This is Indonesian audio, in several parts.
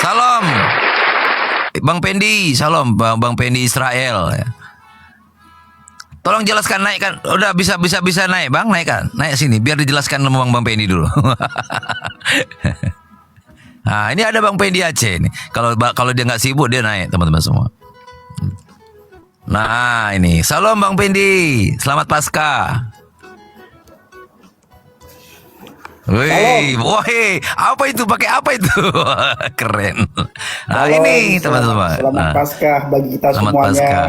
Salam. Bang Pendi, salam Bang Pendi Israel. Tolong jelaskan naikkan. Udah bisa naik Bang, naikkan. Naik sini biar dijelaskan sama Bang Pendi dulu. Nah, ini ada Bang Pendi Aceh nih. Kalau dia nggak sibuk dia naik, teman-teman semua. Nah, ini. Salam Bang Pendi. Selamat Paskah. Wih, woi, apa itu? Pakai apa itu? Keren. Nah, Halo, ini teman-teman. Selamat Paskah bagi kita Selamat semuanya. Paskah.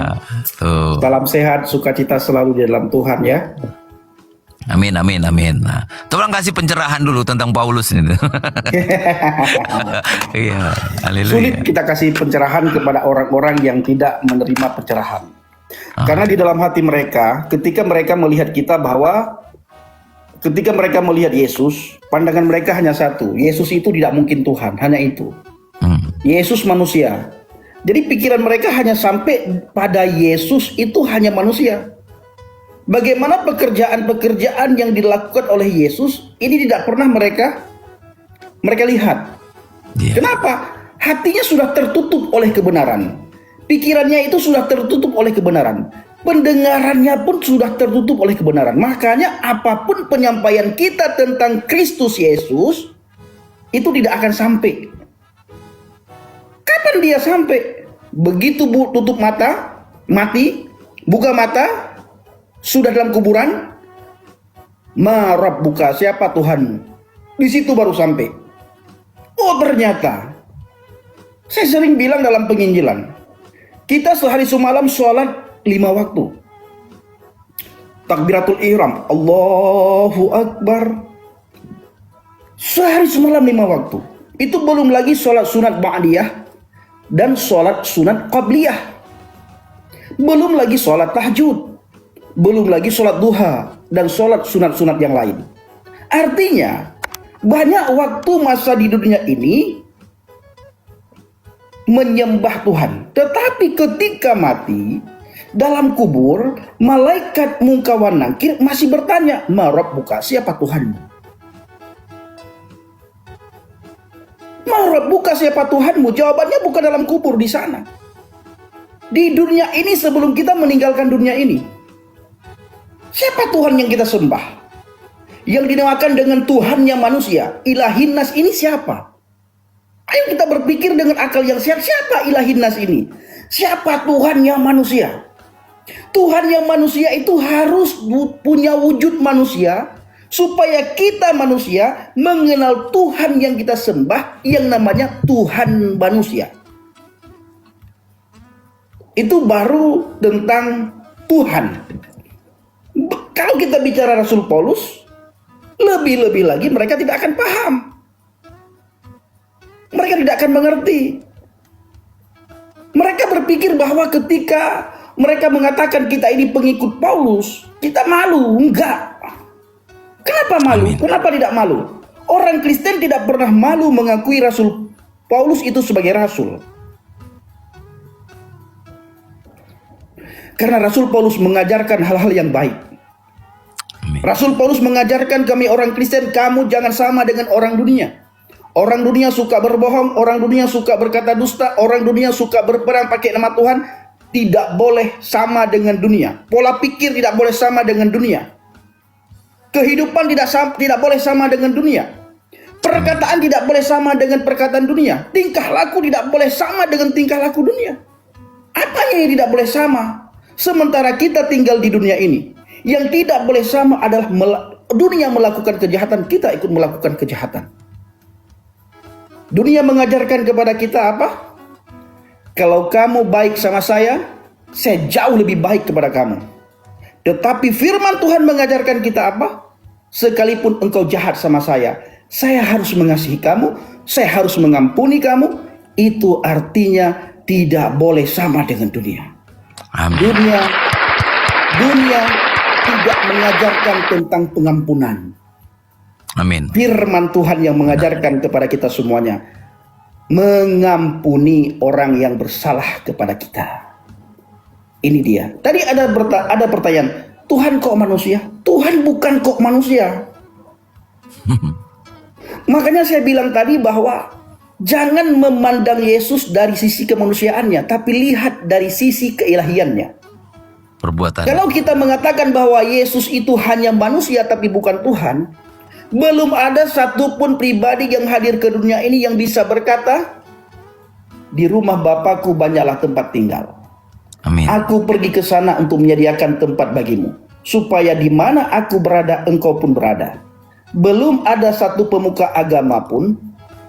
Tuh. Salam sehat, sukacita selalu di dalam Tuhan ya. Amin. Nah, tolong kasih pencerahan dulu tentang Paulus ini. Iya, haleluya. Sulit kita kasih pencerahan kepada orang-orang yang tidak menerima pencerahan. Karena di dalam hati mereka, ketika mereka melihat kita ketika mereka melihat Yesus, pandangan mereka hanya satu. Yesus itu tidak mungkin Tuhan, hanya itu. Yesus manusia. Jadi pikiran mereka hanya sampai pada Yesus itu hanya manusia. Bagaimana pekerjaan-pekerjaan yang dilakukan oleh Yesus ini tidak pernah mereka lihat. Yeah. Kenapa? Hatinya sudah tertutup oleh kebenaran. Pikirannya itu sudah tertutup oleh kebenaran. Pendengarannya pun sudah tertutup oleh kebenaran. Makanya apapun penyampaian kita tentang Kristus Yesus itu tidak akan sampai. Kapan dia sampai? Begitu tutup mata, mati, buka mata, sudah dalam kuburan, buka siapa Tuhanmu? Di situ baru sampai. Oh ternyata, saya sering bilang dalam penginjilan, kita sehari semalam sholat 5 waktu. Takbiratul ihram, Allahu Akbar. Sehari semalam 5 waktu. Itu belum lagi sholat sunat ba'diyah dan sholat sunat qabliyah. Belum lagi sholat tahajud. Belum lagi sholat duha dan sholat sunat-sunat yang lain. Artinya, banyak waktu masa di dunia ini menyembah Tuhan. Tetapi ketika mati, dalam kubur, malaikat mungkawan nangkir masih bertanya, buka siapa Tuhanmu? Buka siapa Tuhanmu? Jawabannya bukan dalam kubur di sana. Di dunia ini sebelum kita meninggalkan dunia ini. Siapa Tuhan yang kita sembah? Yang dinamakan dengan Tuhannya manusia. Ilahin nas ini siapa? Ayo kita berpikir dengan akal yang sehat. Siapa ilahin nas ini? Siapa Tuhannya manusia? Tuhan yang manusia itu harus punya wujud manusia supaya kita manusia mengenal Tuhan yang kita sembah yang namanya Tuhan manusia. Itu baru tentang Tuhan. Kalau kita bicara Rasul Paulus, lebih-lebih lagi mereka tidak akan paham. Mereka tidak akan mengerti. Mereka berpikir bahwa ketika mereka mengatakan kita ini pengikut Paulus, kita malu. Enggak. Kenapa malu? Amin. Kenapa tidak malu? Orang Kristen tidak pernah malu mengakui Rasul Paulus itu sebagai rasul. Karena Rasul Paulus mengajarkan hal-hal yang baik. Amin. Rasul Paulus mengajarkan kami orang Kristen, kamu jangan sama dengan orang dunia. Orang dunia suka berbohong, orang dunia suka berkata dusta, orang dunia suka berperang pakai nama Tuhan. Tidak boleh sama dengan dunia. Pola pikir tidak boleh sama dengan dunia. Kehidupan tidak boleh sama dengan dunia. Perkataan tidak boleh sama dengan perkataan dunia. Tingkah laku tidak boleh sama dengan tingkah laku dunia. Apanya yang tidak boleh sama? Sementara kita tinggal di dunia ini. Yang tidak boleh sama adalah dunia melakukan kejahatan, kita ikut melakukan kejahatan. Dunia mengajarkan kepada kita apa? Kalau kamu baik sama saya jauh lebih baik kepada kamu. Tetapi firman Tuhan mengajarkan kita apa? Sekalipun engkau jahat sama saya harus mengasihi kamu, saya harus mengampuni kamu. Itu artinya tidak boleh sama dengan dunia. Amin. Dunia tidak mengajarkan tentang pengampunan. Amin. Firman Tuhan yang mengajarkan kepada kita semuanya mengampuni orang yang bersalah kepada kita. Ini dia. Tadi ada pertanyaan, Tuhan kok manusia? Tuhan bukan kok manusia. Makanya saya bilang tadi bahwa Jangan memandang Yesus dari sisi kemanusiaannya, tapi lihat dari sisi keilahiannya. Perbuatan. Kalau kita mengatakan bahwa Yesus itu hanya manusia tapi bukan Tuhan, belum ada satupun pribadi yang hadir ke dunia ini yang bisa berkata, di rumah Bapakku banyaklah tempat tinggal. Amin. Aku pergi ke sana untuk menyediakan tempat bagimu, supaya di mana aku berada, engkau pun berada. Belum ada satu pemuka agama pun,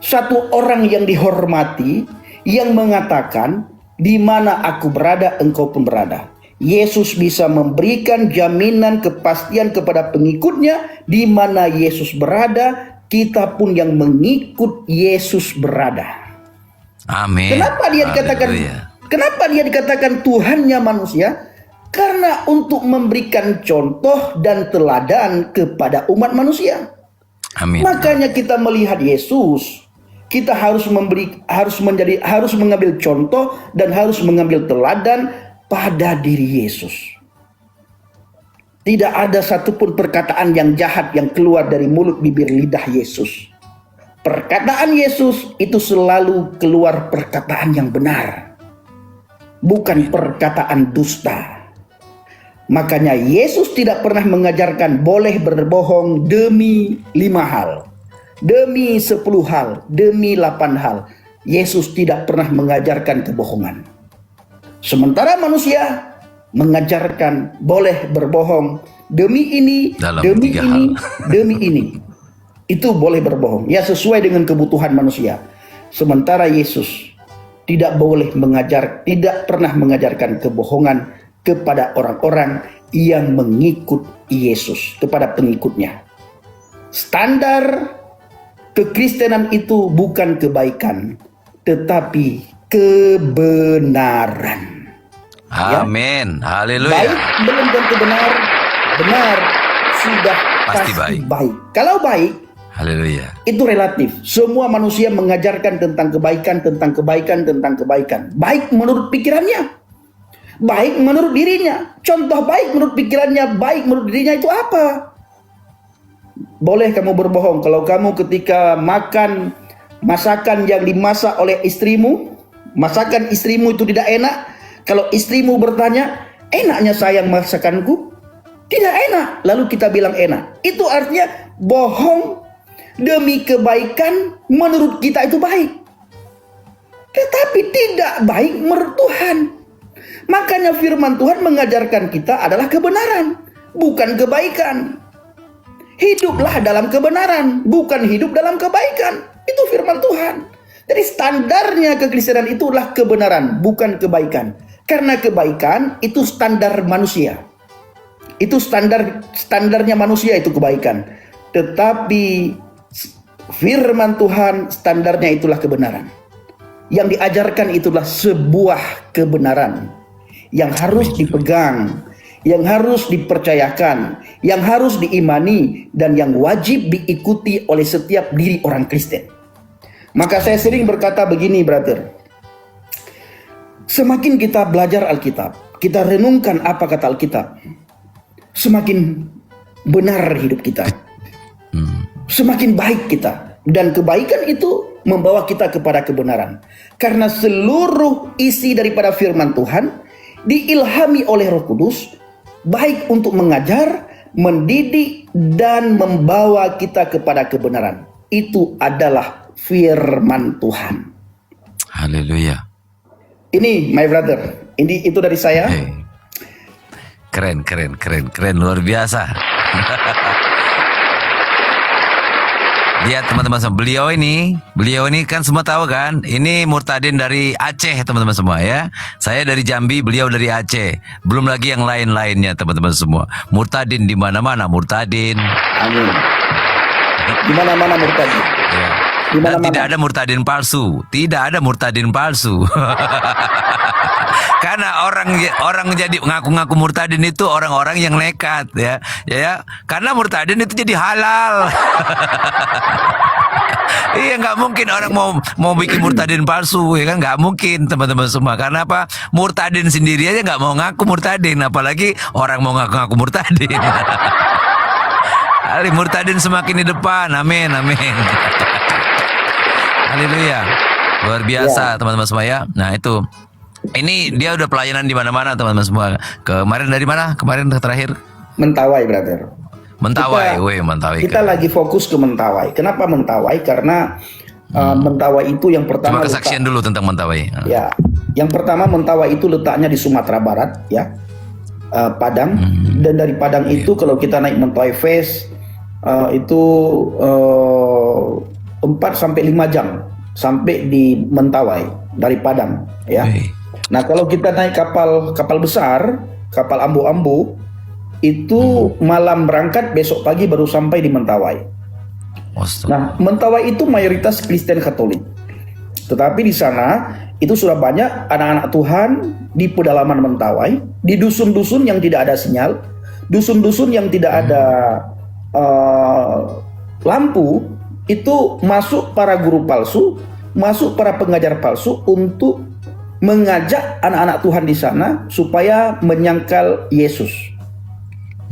satu orang yang dihormati, yang mengatakan, di mana aku berada, engkau pun berada. Yesus bisa memberikan jaminan kepastian kepada pengikutnya, di mana Yesus berada, kita pun yang mengikut Yesus berada. Amin. Kenapa dia dikatakan? Haleluya. Kenapa dia dikatakan Tuhannya manusia? Karena untuk memberikan contoh dan teladan kepada umat manusia. Amin. Makanya kita melihat Yesus, kita harus mengambil contoh dan harus mengambil teladan pada diri Yesus. Tidak ada satupun perkataan yang jahat yang keluar dari mulut bibir lidah Yesus. Perkataan Yesus itu selalu keluar perkataan yang benar, bukan perkataan dusta. Makanya Yesus tidak pernah mengajarkan boleh berbohong demi 5 hal, demi 10 hal, demi 8 hal. Yesus tidak pernah mengajarkan kebohongan. Sementara manusia mengajarkan boleh berbohong demi ini, Dalam demi 3 ini, hal. demi ini. Itu boleh berbohong, ya sesuai dengan kebutuhan manusia. Sementara Yesus tidak pernah mengajarkan kebohongan kepada orang-orang yang mengikut Yesus, kepada pengikutnya. Standar kekristenan itu bukan kebaikan, tetapi kebenaran. Amin. Haleluya. Baik belum tentu benar, benar sudah Pasti pasti baik. baik. Kalau baik Haleluya. itu relatif. Semua manusia mengajarkan tentang kebaikan, tentang kebaikan, tentang kebaikan. Baik menurut pikirannya, baik menurut dirinya. Contoh baik menurut pikirannya, baik menurut dirinya itu apa? Boleh kamu berbohong kalau kamu ketika makan masakan yang dimasak oleh istrimu, masakan istrimu itu tidak enak. Kalau istrimu bertanya, enaknya sayang masakanku? Tidak enak. Lalu kita bilang enak. Itu artinya bohong demi kebaikan menurut kita itu baik. Tetapi tidak baik menurut Tuhan. Makanya firman Tuhan mengajarkan kita adalah kebenaran, bukan kebaikan. Hiduplah dalam kebenaran, bukan hidup dalam kebaikan. Itu firman Tuhan. Jadi standarnya kekristenan itu adalah kebenaran, bukan kebaikan. Karena kebaikan itu standar manusia. Itu standarnya manusia itu kebaikan. Tetapi firman Tuhan standarnya itulah kebenaran. Yang diajarkan itulah sebuah kebenaran yang harus dipegang, yang harus dipercayakan, yang harus diimani, dan yang wajib diikuti oleh setiap diri orang Kristen. Maka saya sering berkata begini, brother. Semakin kita belajar Alkitab, kita renungkan apa kata Alkitab, semakin benar hidup kita, semakin baik kita. Dan kebaikan itu membawa kita kepada kebenaran. Karena seluruh isi daripada firman Tuhan diilhami oleh Roh Kudus, baik untuk mengajar, mendidik, dan membawa kita kepada kebenaran. Itu adalah firman Tuhan. Haleluya. Ini my brother, itu dari saya. Hey. Keren, luar biasa. Lihat teman-teman semua, beliau ini kan semua tahu kan, ini Murtadin dari Aceh teman-teman semua ya. Saya dari Jambi, beliau dari Aceh. Belum lagi yang lain-lainnya teman-teman semua. Murtadin di mana-mana, Murtadin. Amin. Di mana-mana Murtadin. Ya. Di Dan mana-mana. tidak ada Murtadin palsu, Karena orang jadi ngaku-ngaku Murtadin itu orang-orang yang nekat ya. Karena Murtadin itu jadi halal. Iya, nggak mungkin orang mau bikin Murtadin palsu, ya kan, nggak mungkin teman-teman semua. Karena apa? Murtadin sendiri aja nggak mau ngaku Murtadin, apalagi orang mau ngaku-ngaku Murtadin. Murtadin semakin di depan, amin. Haleluya. Luar biasa teman-teman semua ya. Nah itu. Ini dia udah pelayanan di mana-mana teman-teman semua. Kemarin dari mana? Kemarin terakhir? Mentawai, brother. Mentawai, Mentawai. Kita lagi fokus ke Mentawai. Kenapa Mentawai? Karena Mentawai itu yang pertama. Coba kesaksian dulu tentang Mentawai. Ya, yang pertama Mentawai itu letaknya di Sumatera Barat, ya, Padang. Dan dari Padang itu kalau kita naik Mentawai Face itu 4 sampai 5 jam sampai di Mentawai dari Padang, ya. Nah, kalau kita naik kapal besar, kapal ambu-ambu, itu malam berangkat, besok pagi baru sampai di Mentawai. Nah, Mentawai itu mayoritas Kristen Katolik. Tetapi di sana itu sudah banyak anak-anak Tuhan di pedalaman Mentawai, di dusun-dusun yang tidak ada sinyal, dusun-dusun yang tidak ada lampu, itu masuk para guru palsu, masuk para pengajar palsu untuk mengajak anak-anak Tuhan di sana supaya menyangkal Yesus.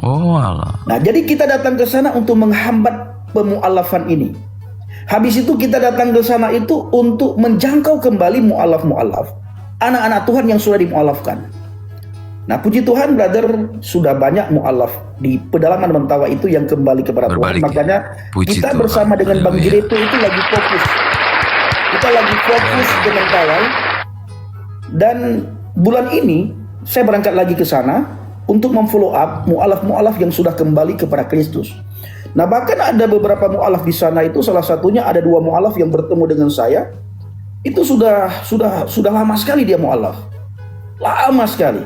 Oh Allah. Nah, jadi kita datang ke sana untuk menghambat pemualafan ini. Habis itu kita datang ke sana itu untuk menjangkau kembali mualaf-mualaf, anak-anak Tuhan yang sudah dimualafkan. Nah, puji Tuhan, brother, sudah banyak mualaf di pedalaman Mentawai itu yang kembali kepada Tuhan. Makanya kita bersama dengan Bang Gireto itu lagi fokus. Kita lagi fokus ke Mentawai. Dan bulan ini saya berangkat lagi ke sana untuk memfollow up mualaf-mualaf yang sudah kembali kepada Kristus. Nah, bahkan ada beberapa mualaf di sana itu, salah satunya ada 2 mualaf yang bertemu dengan saya. Itu sudah lama sekali dia mualaf. Lama sekali.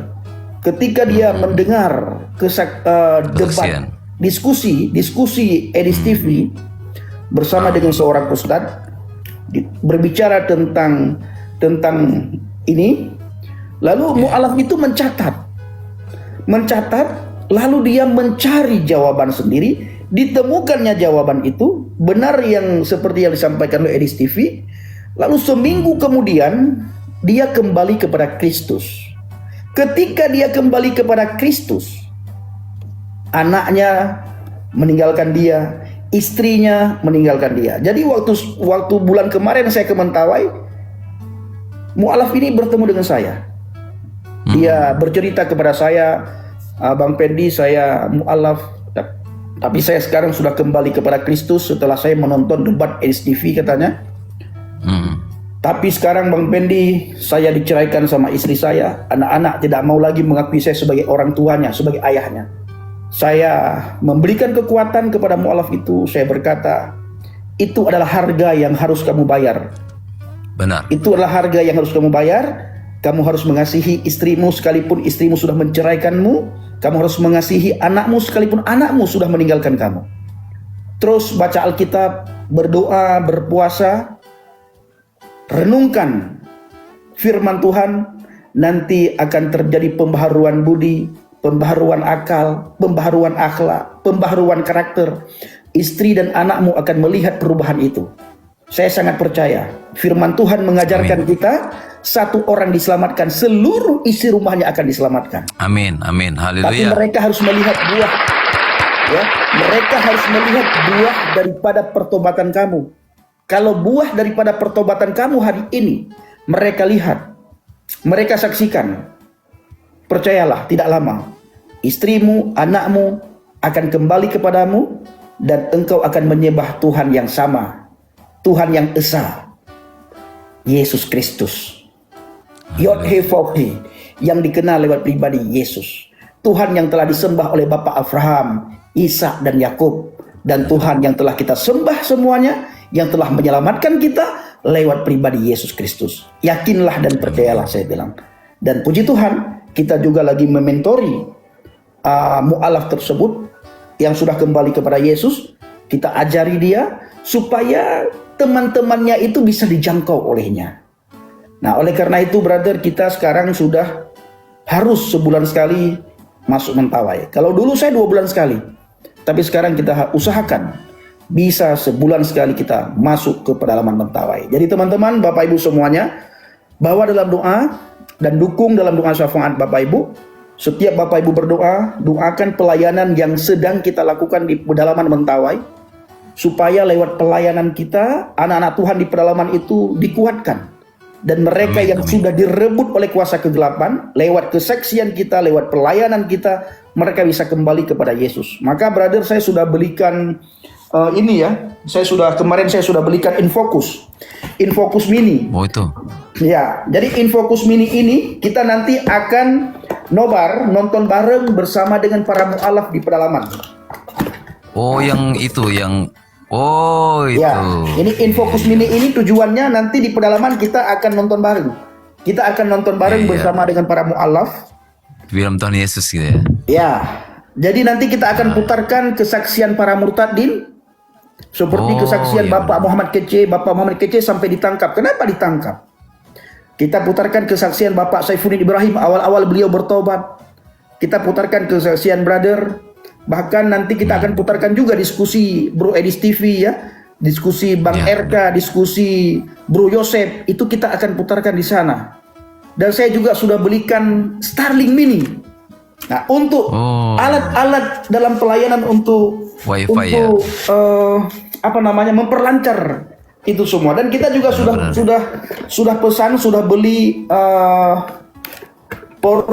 Ketika dia mendengar debat, diskusi Edis TV bersama dengan seorang ustadz berbicara tentang ini, lalu mualaf itu mencatat, lalu dia mencari jawaban sendiri, ditemukannya jawaban itu benar yang seperti yang disampaikan oleh Edis TV. Lalu seminggu kemudian dia kembali kepada Kristus. Ketika dia kembali kepada Kristus, anaknya meninggalkan dia, istrinya meninggalkan dia. Jadi waktu bulan kemarin saya ke Mentawai, mualaf ini bertemu dengan saya. Dia bercerita kepada saya, Bang Pendi, saya mualaf, tapi saya sekarang sudah kembali kepada Kristus setelah saya menonton debat STV katanya. Tapi sekarang Bang Pendi, saya diceraikan sama istri saya. Anak-anak tidak mau lagi mengakui saya sebagai orang tuanya, sebagai ayahnya. Saya memberikan kekuatan kepada mualaf itu. Saya berkata, itu adalah harga yang harus kamu bayar. Benar. Itu adalah harga yang harus kamu bayar. Kamu harus mengasihi istrimu sekalipun istrimu sudah menceraikanmu. Kamu harus mengasihi anakmu sekalipun anakmu sudah meninggalkan kamu. Terus baca Alkitab, berdoa, berpuasa, renungkan firman Tuhan, nanti akan terjadi pembaharuan budi, pembaharuan akal, pembaharuan akhlak, pembaharuan karakter. Istri dan anakmu akan melihat perubahan itu. Saya sangat percaya firman Tuhan mengajarkan kita, satu orang diselamatkan, seluruh isi rumahnya akan diselamatkan. Amin, amin, haleluya. Tapi mereka harus melihat buah, ya. Mereka harus melihat buah daripada pertobatan kamu. Kalau buah daripada pertobatan kamu hari ini mereka lihat, mereka saksikan, percayalah tidak lama istrimu, anakmu akan kembali kepadamu dan engkau akan menyembah Tuhan yang sama, Tuhan yang esa, Yesus Kristus, Yod He Vav He, yang dikenal lewat pribadi Yesus, Tuhan yang telah disembah oleh Bapak Abraham, Ishak dan Yakub, dan Tuhan yang telah kita sembah semuanya, yang telah menyelamatkan kita lewat pribadi Yesus Kristus. Yakinlah dan percayalah, saya bilang. Dan puji Tuhan, kita juga lagi mementori mu'alaf tersebut yang sudah kembali kepada Yesus. Kita ajari dia supaya teman-temannya itu bisa dijangkau olehnya. Nah, oleh karena itu, brother, kita sekarang sudah harus sebulan sekali masuk Mentawai. Kalau dulu saya 2 bulan sekali, tapi sekarang kita usahakan bisa sebulan sekali kita masuk ke pedalaman Mentawai. Jadi teman-teman, Bapak Ibu semuanya, bawa dalam doa dan dukung dalam doa syafaat Bapak Ibu. Setiap Bapak Ibu berdoa, doakan pelayanan yang sedang kita lakukan di pedalaman Mentawai. supaya lewat pelayanan kita, anak-anak Tuhan di pedalaman itu dikuatkan. Dan mereka Amin, yang amin. sudah direbut oleh kuasa kegelapan, lewat kesaksian kita, lewat pelayanan kita, mereka bisa kembali kepada Yesus. Maka brother, saya sudah belikan ini ya, kemarin saya sudah belikan Infocus Mini. Oh itu. Ya, jadi Infocus Mini ini kita nanti akan nobar, nonton bareng bersama dengan para mu'alaf di pedalaman. Oh yang itu, yang oh itu. Ya, ini Infocus Mini ini tujuannya nanti di pedalaman kita akan nonton bareng. Kita akan nonton bareng Iya. bersama dengan para mu'alaf. Film Tuhan Yesus gitu ya. Ya, jadi nanti kita akan putarkan kesaksian para murtadin, seperti Oh, kesaksian iya Bapak Muhammad Kece sampai ditangkap. Kenapa ditangkap? Kita putarkan kesaksian Bapak Saifuddin Ibrahim awal-awal beliau bertobat. Kita putarkan kesaksian brother. Bahkan nanti kita akan putarkan juga diskusi Bro Edis TV ya, diskusi Bang Ya, RK, diskusi Bro Yosep, itu kita akan putarkan di sana. Dan saya juga sudah belikan Starlink Mini. Nah, untuk Oh. alat-alat dalam pelayanan untuk Wi-Fi ya. memperlancar itu semua. Dan kita juga Benar. sudah beli power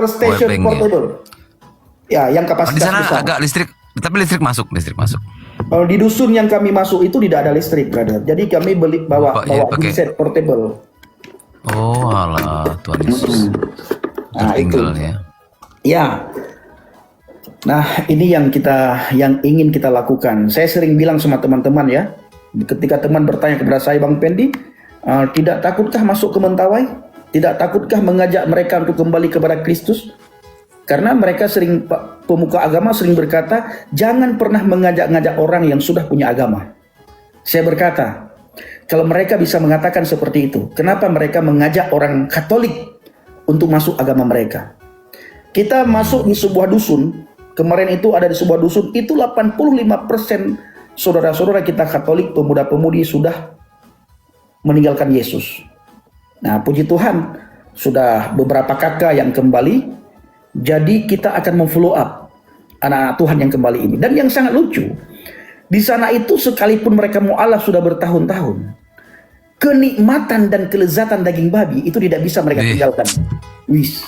station Powerbank, ya. portable. Ya, yang Oh, di kapasitas sana besar. agak listrik, tapi listrik masuk. Di dusun yang kami masuk itu tidak ada listrik, brother. Jadi kami bawa Ya, pakai. set portable. Oh alah, Tuhan Yesus. Nah, itu. Tertinggal ya. Ya. Nah, ini yang ingin kita lakukan. Saya sering bilang sama teman-teman ya, ketika teman bertanya kepada saya, Bang Pendi, tidak takutkah masuk ke Mentawai? Tidak takutkah mengajak mereka untuk kembali kepada Kristus? Karena mereka pemuka agama sering berkata, jangan pernah mengajak-ngajak orang yang sudah punya agama. Saya berkata, kalau mereka bisa mengatakan seperti itu, kenapa mereka mengajak orang Katolik untuk masuk agama mereka? Kita masuk di sebuah dusun, kemarin itu ada di sebuah dusun, itu 85% saudara-saudara kita Katolik, pemuda-pemudi sudah meninggalkan Yesus. Nah, puji Tuhan, sudah beberapa kakak yang kembali, jadi kita akan memfollow up anak-anak Tuhan yang kembali ini. Dan yang sangat lucu, di sana itu sekalipun mereka mu'alaf sudah bertahun-tahun, kenikmatan dan kelezatan daging babi itu tidak bisa mereka Ih. tinggalkan. Wis.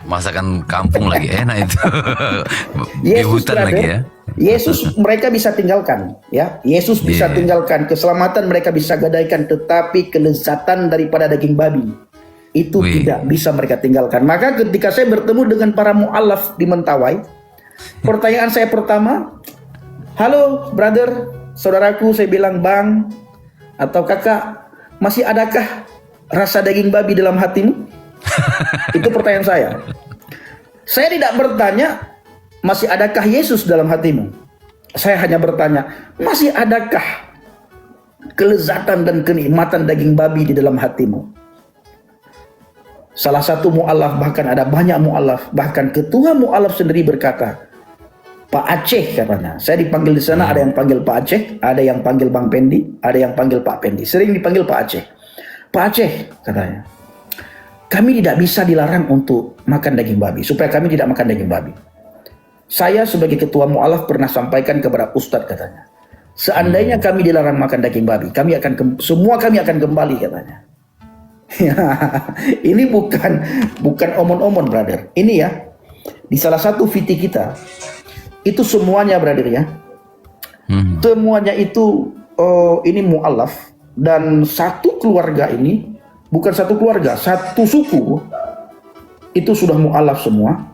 Masakan kampung lagi enak itu. Di Yesus, hutan brother, lagi ya. Yesus mereka bisa tinggalkan, ya. Yesus bisa Iya. tinggalkan, keselamatan mereka bisa gadaikan, tetapi kelezatan daripada daging babi itu Wih. tidak bisa mereka tinggalkan. Maka ketika saya bertemu dengan para mu'alaf di Mentawai, pertanyaan saya pertama, halo brother, saudaraku, saya bilang, bang atau kakak, masih adakah rasa daging babi dalam hatimu? Itu pertanyaan saya. Saya tidak bertanya, masih adakah Yesus dalam hatimu? Saya hanya bertanya, masih adakah kelezatan dan kenikmatan daging babi di dalam hatimu? Salah satu mu'alaf, bahkan ada banyak mu'alaf, bahkan ketua mu'alaf sendiri berkata, Pak Aceh katanya. Saya dipanggil di sana, ada yang panggil Pak Aceh, ada yang panggil Bang Pendi, ada yang panggil Pak Pendi. Sering dipanggil Pak Aceh. Pak Aceh katanya, kami tidak bisa dilarang untuk makan daging babi, supaya kami tidak makan daging babi. Saya sebagai ketua mu'alaf pernah sampaikan kepada Ustadz katanya, seandainya kami dilarang makan daging babi, semua kami akan kembali katanya. Ini bukan omon-omon, brother. Ini ya, di salah satu VT kita, itu semuanya, brother ya. Semuanya itu ini mu'alaf, dan satu keluarga ini, bukan satu keluarga, satu suku itu sudah mu'alaf semua.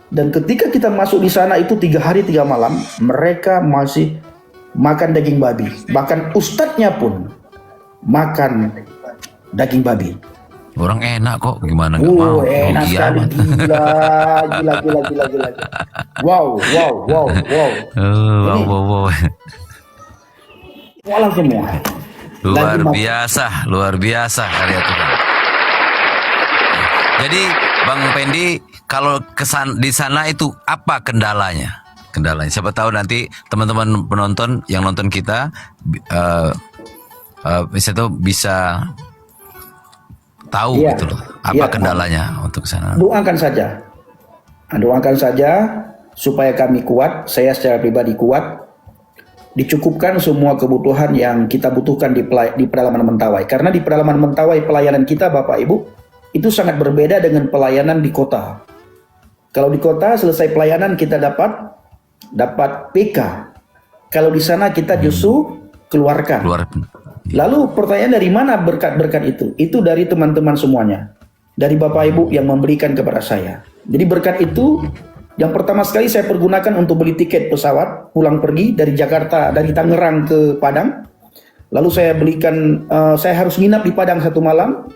Dan ketika kita masuk di sana itu 3 hari 3 malam, mereka masih makan daging babi. Bahkan ustadznya pun makan daging babi. Orang enak kok, gimana nggak mau? Enak Rugi sekali, amat. gila. Wow. Oh, wow. Mu'alaf semua. Luar biasa karya Tuhan. Jadi Bang Pendi, kalau di sana itu apa kendalanya? Siapa tahu nanti teman-teman penonton yang nonton kita bisa tahu gitu loh. Apa kendalanya untuk sana? Doakan saja supaya kami kuat, saya secara pribadi kuat, dicukupkan semua kebutuhan yang kita butuhkan di pedalaman Mentawai. Karena di pedalaman Mentawai pelayanan kita Bapak Ibu itu sangat berbeda dengan pelayanan di kota. Kalau di kota selesai pelayanan kita dapat PK. Kalau di sana kita justru keluarkan. Lalu pertanyaan, dari mana berkat-berkat itu? Itu dari teman-teman semuanya. Dari Bapak Ibu yang memberikan kepada saya. Jadi berkat itu yang pertama sekali saya pergunakan untuk beli tiket pesawat pulang pergi dari Jakarta, dari Tangerang ke Padang. Lalu saya belikan, saya harus nginap di Padang 1 malam.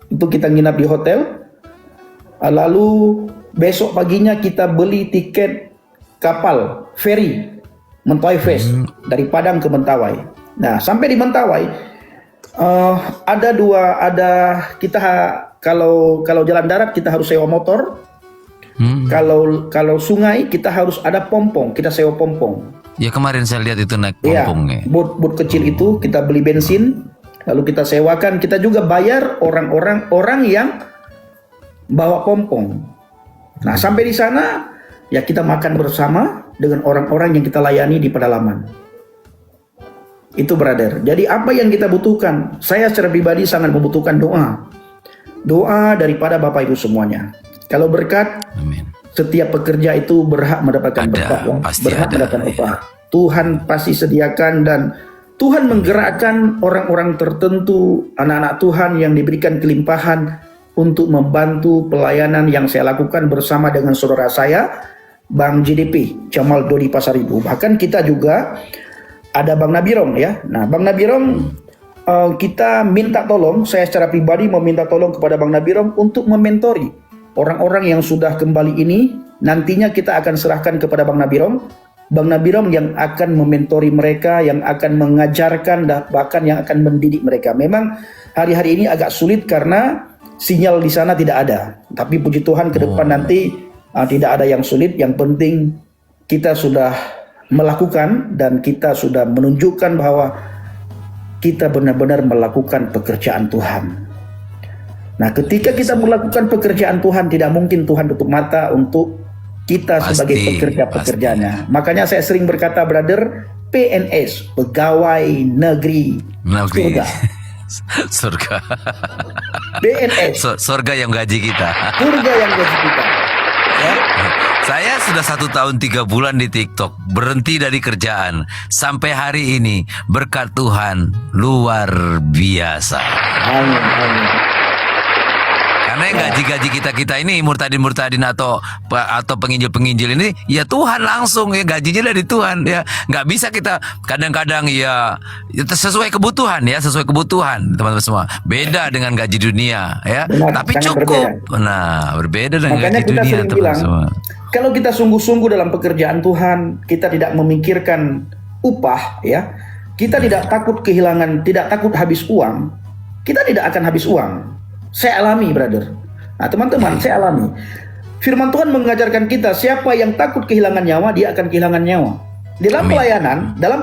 Itu kita nginap di hotel. Lalu besok paginya kita beli tiket kapal feri Mentawai Fest dari Padang ke Mentawai. Nah, sampai di Mentawai kita kalau jalan darat kita harus sewa motor. Kalau sungai kita harus ada pompong, kita sewa pompong. Ya kemarin saya lihat itu naik pompongnya. Bot kecil itu kita beli bensin, lalu kita sewakan, kita juga bayar orang yang bawa pompong. Nah, sampai di sana ya kita makan bersama dengan orang-orang yang kita layani di pedalaman. Itu brother. Jadi apa yang kita butuhkan? Saya secara pribadi sangat membutuhkan doa. Doa daripada Bapak Ibu semuanya. Kalau berkat, Amin. Setiap pekerja itu berhak mendapatkan berkat. Berhak mendapatkan upah. Tuhan pasti sediakan dan Tuhan menggerakkan orang-orang tertentu, anak-anak Tuhan yang diberikan kelimpahan untuk membantu pelayanan yang saya lakukan bersama dengan saudara saya, Bang JDP, Jamal Dodi Pasaribu. Bahkan kita juga ada Bang Nabirong ya. Nah, Bang Nabirong kita minta tolong, saya secara pribadi meminta tolong kepada Bang Nabirong untuk mementori orang-orang yang sudah kembali ini. Nantinya kita akan serahkan kepada Bang Nabirong. Bang Nabirong yang akan mementori mereka, yang akan mengajarkan, bahkan yang akan mendidik mereka. Memang hari-hari ini agak sulit karena sinyal di sana tidak ada. Tapi puji Tuhan ke depan nanti tidak ada yang sulit. Yang penting kita sudah melakukan dan kita sudah menunjukkan bahwa kita benar-benar melakukan pekerjaan Tuhan. Nah, ketika kita melakukan pekerjaan Tuhan, tidak mungkin Tuhan tutup mata untuk kita sebagai pekerja-pekerjanya. Makanya saya sering berkata, brother, PNS, pegawai negeri surga. Surga. PNS. Surga yang gaji kita. Surga yang gaji kita. Ya. Saya sudah 1 tahun 3 bulan di TikTok, berhenti dari kerjaan. Sampai hari ini berkat Tuhan luar biasa. Amin, amin. Karena yang gaji-gaji kita ini murtadin atau penginjil-penginjil ini ya Tuhan langsung, ya gajinya dari Tuhan ya. Nggak bisa kita kadang-kadang ya sesuai kebutuhan teman-teman semua. Beda dengan gaji dunia ya. Benar, tapi cukup. Berbeda. Nah, berbeda dengan Makanya gaji kita dunia sering teman-teman bilang, semua. kalau kita sungguh-sungguh dalam pekerjaan Tuhan, kita tidak memikirkan upah ya. Kita tidak takut kehilangan, tidak takut habis uang. Kita tidak akan habis uang. Saya alami, brother. Nah, teman-teman, saya alami. Firman Tuhan mengajarkan kita, siapa yang takut kehilangan nyawa, dia akan kehilangan nyawa. Dalam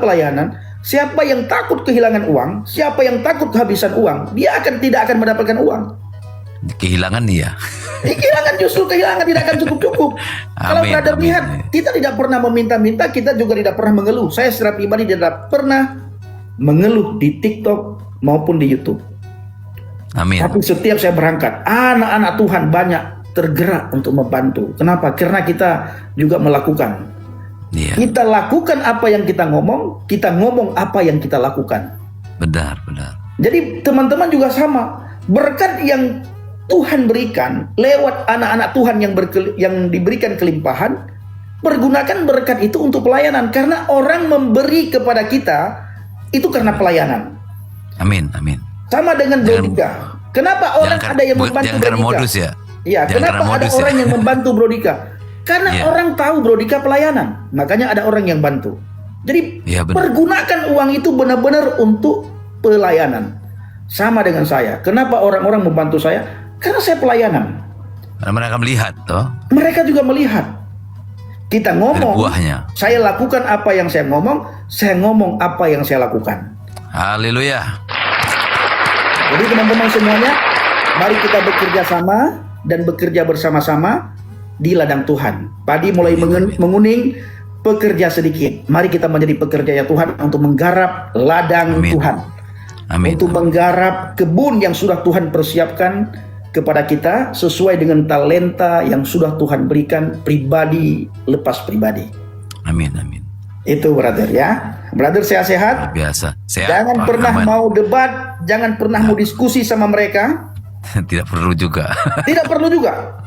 pelayanan, siapa yang takut kehilangan uang, siapa yang takut kehabisan uang, dia tidak akan mendapatkan uang. Kehilangan iya. Kehilangan tidak akan cukup. Kalau brother lihat, kita tidak pernah meminta-minta, kita juga tidak pernah mengeluh. Saya secara pribadi tidak pernah mengeluh di TikTok maupun di YouTube. Amin. Tapi setiap saya berangkat, anak-anak Tuhan banyak tergerak untuk membantu. Kenapa? Karena kita juga melakukan. Iya. Kita lakukan apa yang kita ngomong apa yang kita lakukan. Benar. Jadi teman-teman juga sama. Berkat yang Tuhan berikan lewat anak-anak Tuhan yang diberikan kelimpahan, pergunakan berkat itu untuk pelayanan. Karena orang memberi kepada kita itu karena pelayanan. Amin. Sama dengan Brodika. Kenapa orang ada yang membantu Brodika? Modus ya. Iya, kenapa ada orang yang membantu Brodika? Karena orang tahu Brodika pelayanan. Makanya ada orang yang bantu. Jadi pergunakan uang itu benar-benar untuk pelayanan. Sama dengan saya. Kenapa orang-orang membantu saya? Karena saya pelayanan. Karena mereka melihat toh. Mereka juga melihat. Kita ngomong, buahnya. Saya lakukan apa yang saya ngomong apa yang saya lakukan. Haleluya. Jadi teman-teman semuanya, mari kita bekerja sama dan bekerja bersama-sama di ladang Tuhan. Padi mulai menguning, pekerja sedikit. Mari kita menjadi pekerja ya Tuhan untuk menggarap ladang Amin. Tuhan. Amin. Untuk menggarap kebun yang sudah Tuhan persiapkan kepada kita sesuai dengan talenta yang sudah Tuhan berikan, pribadi lepas pribadi. Amin. Amin. Itu brother ya. Brother sehat-sehat. Biasa. Sehat. Jangan Pak, pernah aman. mau debat, jangan pernah mau diskusi sama mereka. Tidak perlu juga. Tidak perlu juga.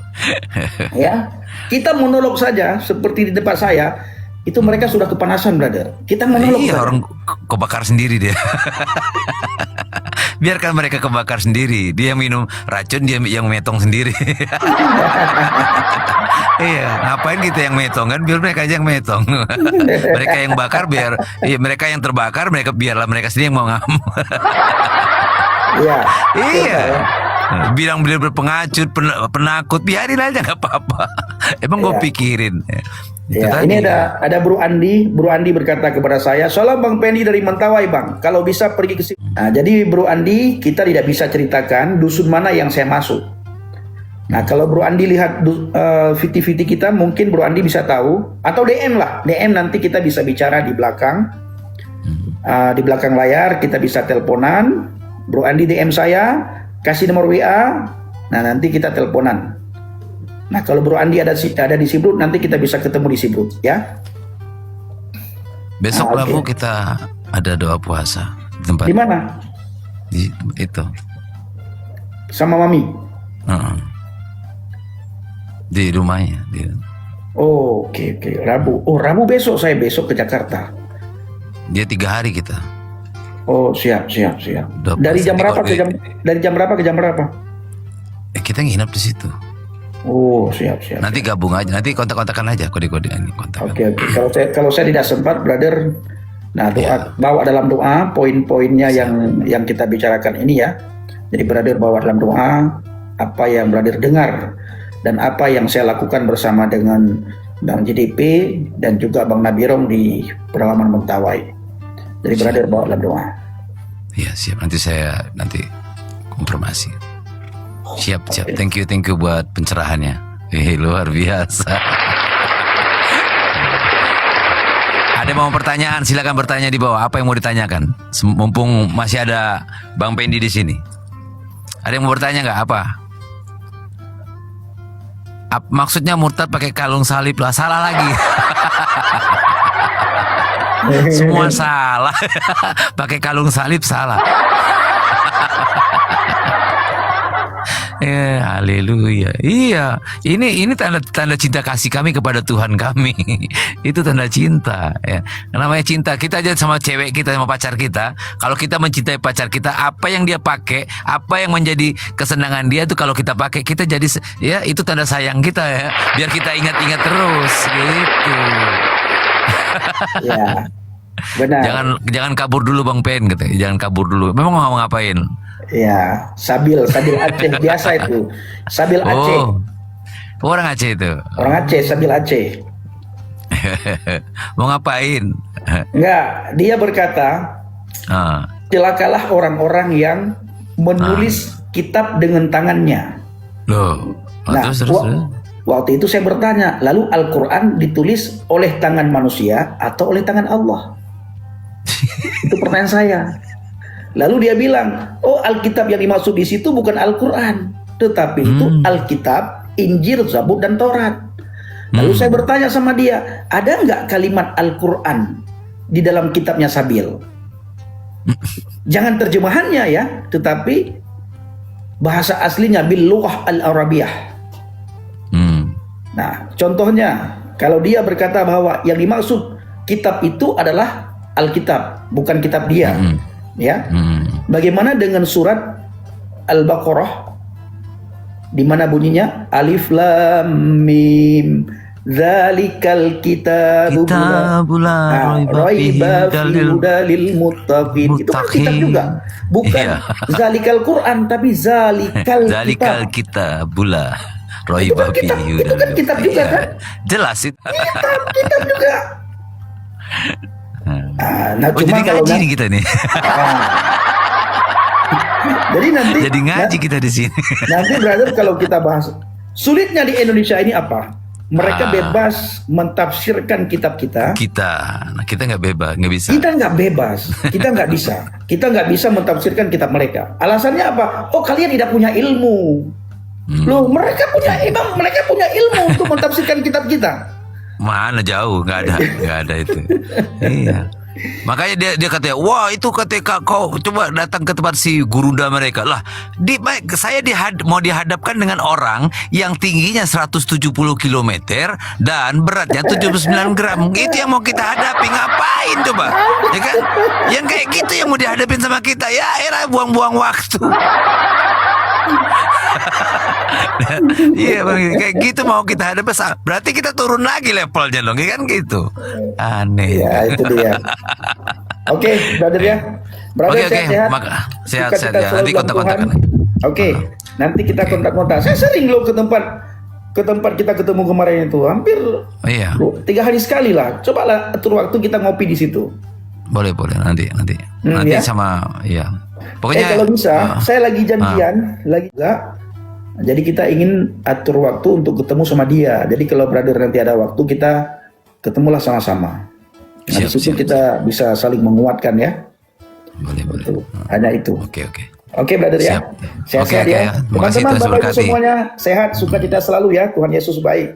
Ya, kita monolog saja seperti di depan saya. Itu mereka sudah kepanasan, brother. Kita monolog. Iya, brother. orang kebakar sendiri dia. Biarkan mereka kebakar sendiri. Dia minum racun, dia yang metong sendiri. Iya, ngapain kita yang metong kan? Biar mereka aja yang metong. Mereka yang bakar mereka yang terbakar, biarlah mereka sendiri yang mau ngamuk. Iya. Iya. Bilang beliau berpengacut, penakut, biarin aja nggak apa-apa. Emang gue pikirin. Itu Ya, tadi. ini ada Bro Andi. Bro Andi berkata kepada saya, "Salam Bang Pendi dari Mentawai, Bang. Kalau bisa pergi ke sini." Nah, jadi Bro Andi, kita tidak bisa ceritakan dusun mana yang saya masuk. Nah, kalau Bro Andi lihat VT-VT kita, mungkin Bro Andi bisa tahu, atau DM lah. DM nanti kita bisa bicara di belakang. Di belakang layar kita bisa teleponan. Bro Andi DM saya, kasih nomor WA. Nah, nanti kita teleponan. Nah, kalau Bro Andi ada di Sibrut, nanti kita bisa ketemu di Sibrut, ya. Besok oke. Rabu kita ada doa puasa di tempat Di mana? itu. Sama Mami. Heeh. Di rumahnya. Oh, oke. Rabu. Oh, Rabu besok saya besok ke Jakarta. Dia 3 hari kita. Oh, siap. Udah Dari pasti jam berapa ke di- jam berapa ke jam berapa? Kita nginep di situ. Oh, siap. Nanti gabung aja. Nanti kontak-kontakan aja kode-kode ini kontak. Oke. Kalau saya tidak sempat, brother. Nah, bawa dalam doa poin-poinnya yang kita bicarakan ini ya. Jadi brother bawa dalam doa apa yang brother dengar dan apa yang saya lakukan bersama dengan Bang JDP dan juga Bang Nabirong di pedalaman Mentawai. Jadi brother bawa dalam doa. Iya, siap. Nanti saya konfirmasi. Siap. Thank you buat pencerahannya. Luar biasa. Ada mau pertanyaan, silakan bertanya di bawah. Apa yang mau ditanyakan? Mumpung masih ada Bang Pendi di sini. Ada yang mau bertanya nggak? Apa? Maksudnya murtad pakai kalung salib lah, salah lagi. Semua salah. Pakai kalung salib salah. Haleluya. Iya, ini tanda cinta kasih kami kepada Tuhan kami. Itu tanda cinta ya. Namanya cinta. Kita aja sama cewek kita, sama pacar kita. Kalau kita mencintai pacar kita, apa yang dia pakai, apa yang menjadi kesenangan dia tuh kalau kita pakai, kita jadi ya itu tanda sayang kita ya. Biar kita ingat-ingat terus gitu. Ya. Benar. Jangan kabur dulu Bang Pen gitu. Jangan kabur dulu. Memang mau ngapain? Ya, Sabil Aceh biasa itu. Sabil Aceh. Oh, orang Aceh itu. Orang Aceh, Sabil Aceh. Mau ngapain? Enggak, dia berkata, Ah, celakalah orang-orang yang menulis kitab dengan tangannya. loh. Nah, Terus. waktu itu saya bertanya, lalu Al-Quran ditulis oleh tangan manusia atau oleh tangan Allah? Itu pertanyaan saya. Lalu dia bilang, oh Alkitab yang dimaksud di situ bukan Al-Quran, tetapi itu Alkitab, Injil, Zabur, dan Taurat. Lalu saya bertanya sama dia, ada nggak kalimat Al-Quran di dalam kitabnya Sabil? Jangan terjemahannya ya, tetapi bahasa aslinya bil lughah al-arabiyah. Nah, contohnya kalau dia berkata bahwa yang dimaksud kitab itu adalah Alkitab, bukan kitab dia. Ya. Bagaimana dengan surat Al-Baqarah di mana bunyinya Alif Lam Mim Dzalikal kitabu la raiba fihi muttaqin. Itu kan kitab juga. Bukan Zalikal Quran tapi Zalikal kitab la raiba Itu fihi kan kitab juga kan? Jelas itu. Kitab juga. Nah, Oh, jadi ngaji nih kita nih. Jadi nanti Jadi ngaji kita di sini. nanti brother kalau kita bahas sulitnya di Indonesia ini apa? Mereka bebas mentafsirkan kitab kita. Nah, kita nggak bebas, nggak bisa. Kita nggak bebas, kita nggak bisa. Kita nggak bisa mentafsirkan kitab mereka. Alasannya apa? Oh, kalian tidak punya ilmu. Loh, mereka punya ilmu untuk mentafsirkan kitab kita. Mana jauh, nggak ada itu. Iya. Makanya dia katanya, wah itu ketika kau coba datang ke tempat si Guruda mereka lah, saya mau dihadapkan dengan orang yang tingginya 170 km dan beratnya 79 gram. Itu yang mau kita hadapi, ngapain coba? Ya kan? Yang kayak gitu yang mau dihadapin sama kita, ya era buang-buang waktu. Iya bang, kayak gitu mau kita hadapi, berarti kita turun lagi levelnya dong, kan gitu. Aneh. Ya itu dia. Oke, brother ya. Brother Oke. Sehat-sehat ya. Nanti kontak-kontakan. Oke, nanti kita kontak-kontak. Saya sering loh ke tempat kita ketemu kemarin itu, hampir 3 hari sekali lah. Cobalah atur waktu kita ngopi di situ. Boleh nanti ya? Sama ya. Pokoknya kalau bisa, saya lagi janjian, lagi enggak. Jadi kita ingin atur waktu untuk ketemu sama dia. Jadi kalau brother nanti ada waktu, kita ketemulah sama-sama. Nah, di situ kita bisa saling menguatkan ya. Boleh. Hanya itu. Oke. Oke brother ya. Sehat-sehat ya. Teman-teman, Bapak Ibu semuanya sehat, sukacita selalu ya. Tuhan Yesus baik.